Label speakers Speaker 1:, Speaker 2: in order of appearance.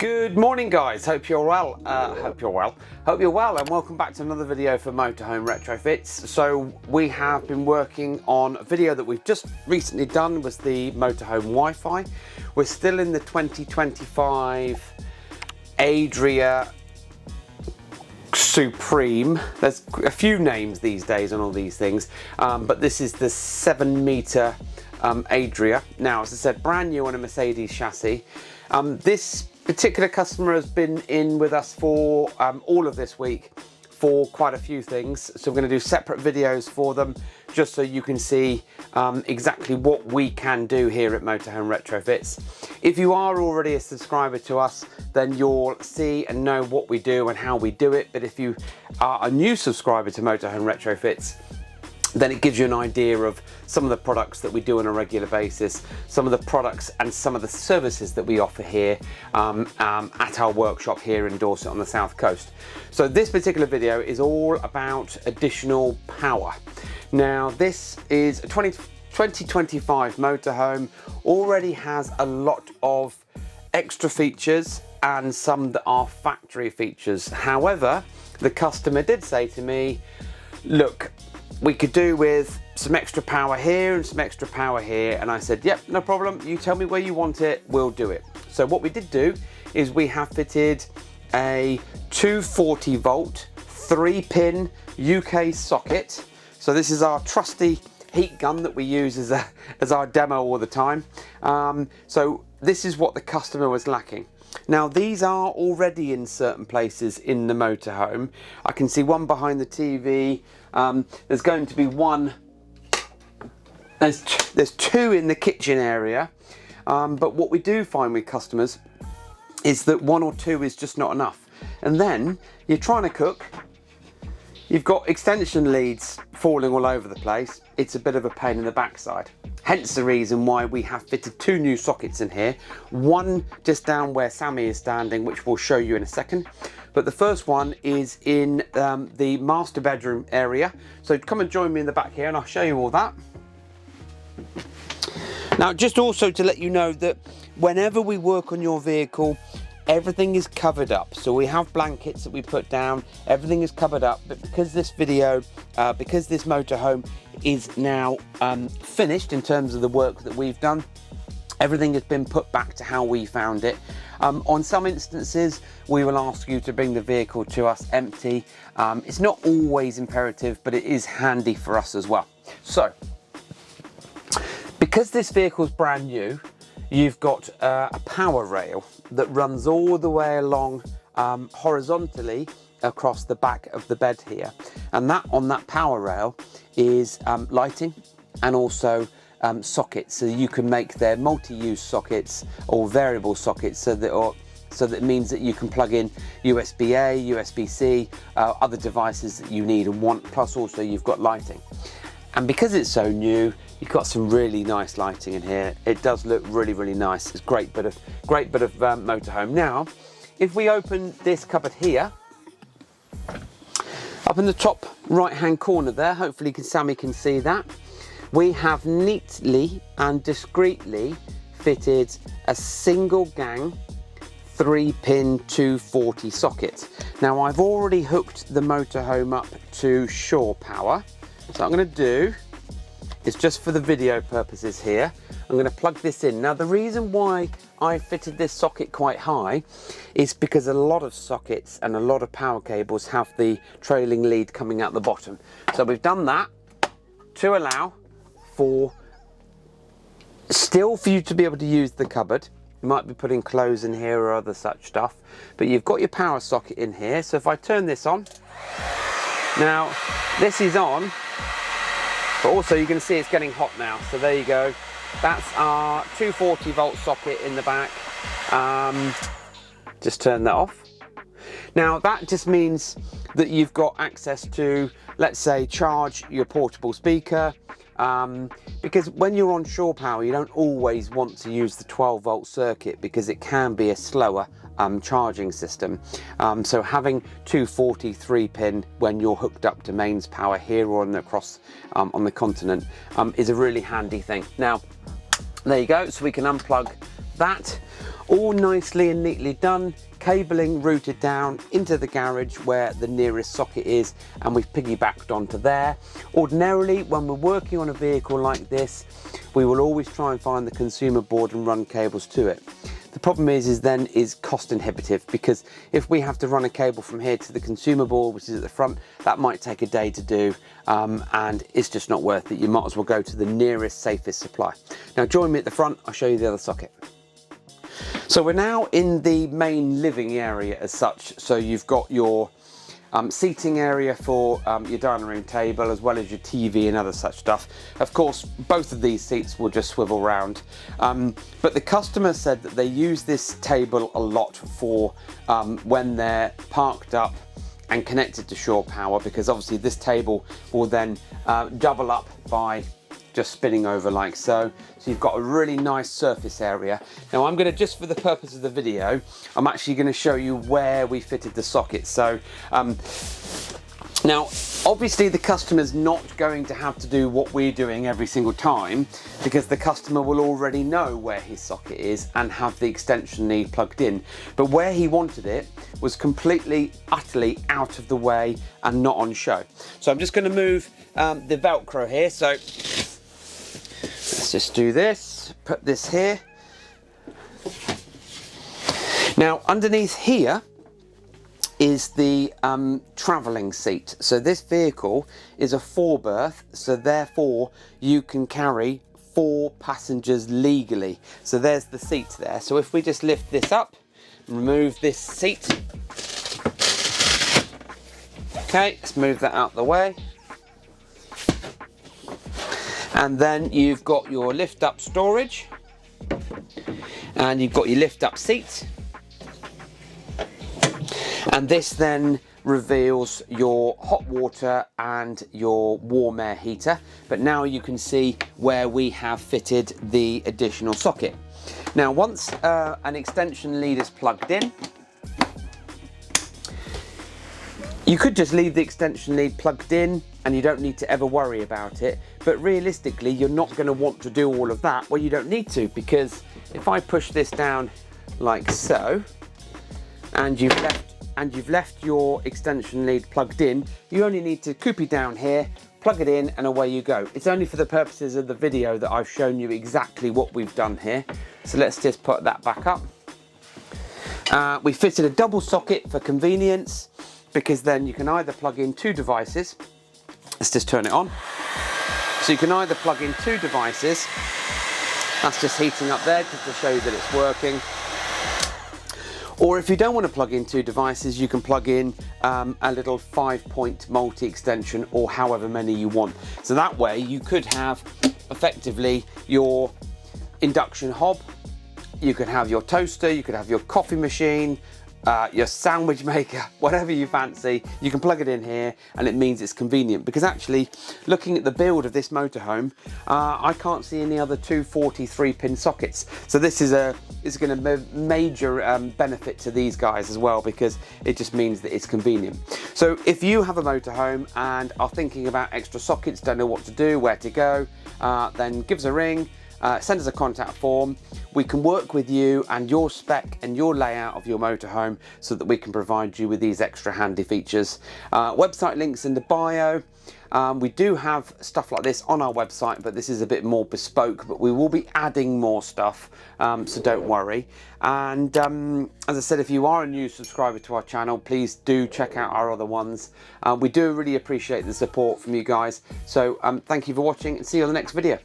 Speaker 1: Good morning guys, hope you're well, hope you're well and welcome back to another video for Motorhome Retrofits. So we have been working on a video that we've just recently done, was the Motorhome Wi-Fi. We're still in the 2025 Adria Supreme. There's a few names these days on all these things, but this is the 7-meter Adria. Now, as I said, brand new on a Mercedes chassis. This particular customer has been in with us for all of this week for quite a few things, so we're going to do separate videos for them just so you can see exactly what we can do here at Motorhome Retrofits. If you are already a subscriber to us, then you'll see and know what we do and how we do it, but if you are a new subscriber to Motorhome Retrofits, then it gives you an idea of some of the products that we do on a regular basis, some of the products and some of the services that we offer here at our workshop here in Dorset on the South Coast. So this particular video is all about additional power. Now this is a 2025 Motorhome, already has a lot of extra features and some that are factory features. However, the customer did say to me, look, we could do with some extra power here and some extra power here, and I said, yep, no problem, you tell me where you want it, we'll do it. So what we did do is we have fitted a 240 volt 3-pin UK socket. So this is our trusty heat gun that we use as our demo all the time. So this is what the customer was lacking. Now these are already in certain places in the motorhome. I can see one behind the TV. There's going to be one, there's two in the kitchen area. But what we do find with customers is that one or two is just not enough. And then you're trying to cook, you've got extension leads falling all over the place. It's a bit of a pain in the backside. Hence the reason why we have fitted two new sockets in here. One just down where Sammy is standing, which we'll show you in a second. But the first one is in the master bedroom area. So come and join me in the back here and I'll show you all that. Now, just also to let you know that whenever we work on your vehicle, everything is covered up. So we have blankets that we put down, everything is covered up, but because this video, because this motorhome is now finished in terms of the work that we've done, everything has been put back to how we found it. On some instances, we will ask you to bring the vehicle to us empty. It's not always imperative, but it is handy for us as well. So, because this vehicle is brand new, you've got a power rail that runs all the way along horizontally across the back of the bed here, and that on that power rail is lighting and also sockets, so you can make their multi-use sockets or variable sockets, so that it means that you can plug in USB-A, USB-C, other devices that you need and want, plus also you've got lighting. And because it's so new, you've got some really nice lighting in here. It does look really, really nice. It's a great bit of motorhome. Now, if we open this cupboard here, up in the top right-hand corner there, hopefully Sammy can see that, we have neatly and discreetly fitted a single gang 3-pin 240 socket. Now, I've already hooked the motorhome up to shore power. So what I'm going to do is, just for the video purposes here, I'm going to plug this in. Now the reason why I fitted this socket quite high is because a lot of sockets and a lot of power cables have the trailing lead coming out the bottom. So we've done that to allow for still for you to be able to use the cupboard. You might be putting clothes in here or other such stuff, but you've got your power socket in here. So if I turn this on, now this is on, but also you can see it's getting hot now. So there you go. That's our 240 volt socket in the back. Just turn that off. Now that just means that you've got access to, let's say, charge your portable speaker, because when you're on shore power, you don't always want to use the 12 volt circuit because it can be a slower charging system. So having 240 3-pin when you're hooked up to mains power here or across on the continent is a really handy thing. Now there you go, so we can unplug that. All nicely and neatly done, cabling routed down into the garage where the nearest socket is, and we've piggybacked onto there. Ordinarily, when we're working on a vehicle like this, we will always try and find the consumer board and run cables to it. The problem is cost inhibitive, because if we have to run a cable from here to the consumer board, which is at the front, that might take a day to do, and it's just not worth it. You might as well go to the nearest, safest supply. Now join me at the front, I'll show you the other socket. So we're now in the main living area as such. So you've got your seating area for your dining room table, as well as your TV and other such stuff. Of course, both of these seats will just swivel round. But the customer said that they use this table a lot for when they're parked up and connected to shore power, because obviously this table will then double up by just spinning over like so. So you've got a really nice surface area. Now I'm going to, just for the purpose of the video, I'm actually going to show you where we fitted the socket. So now obviously the customer's not going to have to do what we're doing every single time, because the customer will already know where his socket is and have the extension lead plugged in. But where he wanted it was completely, utterly out of the way and not on show. So I'm just going to move the Velcro here. So let's just do this, put this here. Now underneath here is the travelling seat. So this vehicle is a 4-berth, so therefore you can carry 4 passengers legally. So there's the seat there. So if we just lift this up, remove this seat. Okay, let's move that out the way. And then you've got your lift up storage, and you've got your lift up seat. And this then reveals your hot water and your warm air heater. But now you can see where we have fitted the additional socket. Now once an extension lead is plugged in, you could just leave the extension lead plugged in and you don't need to ever worry about it. But realistically, you're not going to want to do all of that. Well, you don't need to, because if I push this down like so, and you've left your extension lead plugged in, you only need to coopy down here, plug it in, and away you go. It's only for the purposes of the video that I've shown you exactly what we've done here. So let's just put that back up. We fitted a double socket for convenience, because then you can either plug in 2 devices. Let's just turn it on. So you can either plug in 2 devices. That's just heating up there just to show you that it's working. Or if you don't want to plug in 2 devices, you can plug in a little 5-point multi-extension, or however many you want. So that way you could have effectively your induction hob, you could have your toaster, you could have your coffee machine, your sandwich maker, whatever you fancy. You can plug it in here, and it means it's convenient, because actually looking at the build of this motorhome, I can't see any other 243-pin sockets. So this is going to be a major benefit to these guys as well, because it just means that it's convenient. So if you have a motorhome and are thinking about extra sockets, don't know what to do, where to go, then give us a ring. Send us a contact form. We can work with you and your spec and your layout of your motorhome, so that we can provide you with these extra handy features. Website links in the bio. We do have stuff like this on our website, but this is a bit more bespoke, but we will be adding more stuff, so don't worry. And as I said, if you are a new subscriber to our channel, please do check out our other ones. We do really appreciate the support from you guys. So thank you for watching, and see you on the next video.